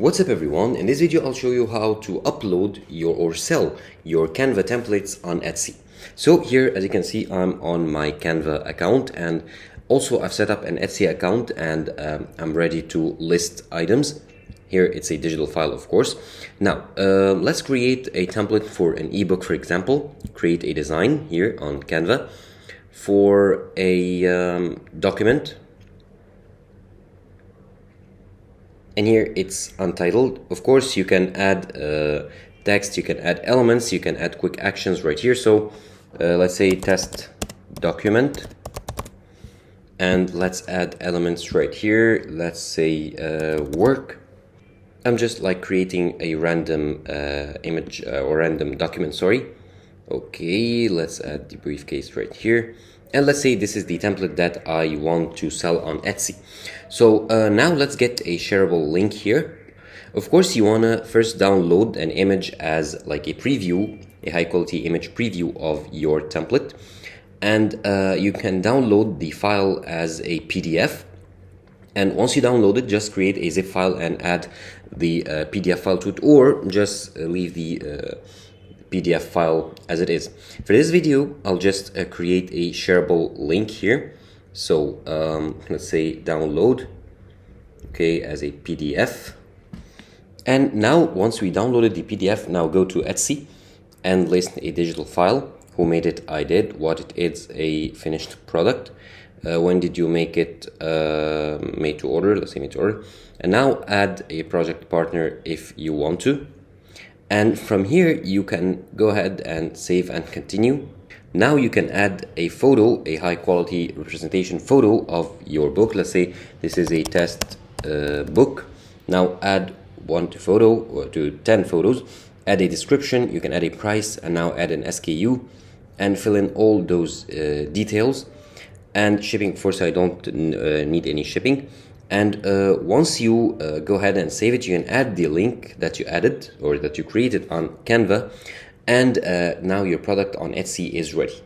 What's up everyone? In this video I'll show you how to upload or sell your Canva templates on Etsy. So here, as you can see, I'm on my Canva account, and also I've set up an Etsy account, and I'm ready to list items. Here it's a digital file, of course. Now let's create a template for an ebook, for example. Create a design here on Canva for a document. And here it's untitled. Of course, you can add text, you can add elements, you can add quick actions right here. So let's say test document, and let's add elements right here. Let's say work. I'm just like creating a random image or random document, sorry. Okay, let's add the briefcase right here. And let's say this is the template that I want to sell on Etsy. So now let's get a shareable link here. Of course, you want to first download an image as like a preview, a high quality image preview of your template. And you can download the file as a PDF. And once you download it, just create a zip file and add the PDF file to it, or just leave the PDF file as it is. For this video, I'll just create a shareable link here. So let's say download, okay, as a PDF. And now once we downloaded the PDF, now go to Etsy and list a digital file. Who made it? I did. What it is? A finished product. When did you make it? Made to order. Let's say made to order. And now add a project partner if you want to. And from here, you can go ahead and save and continue. Now you can add a photo, a high quality representation photo of your book. Let's say this is a test book. Now add 1 photo or to 10 photos. Add a description. You can add a price, and now add an SKU and fill in all those details. And shipping, of course, I don't need any shipping. And once you go ahead and save it, you can add the link that you added or that you created on Canva. And now your product on Etsy is ready.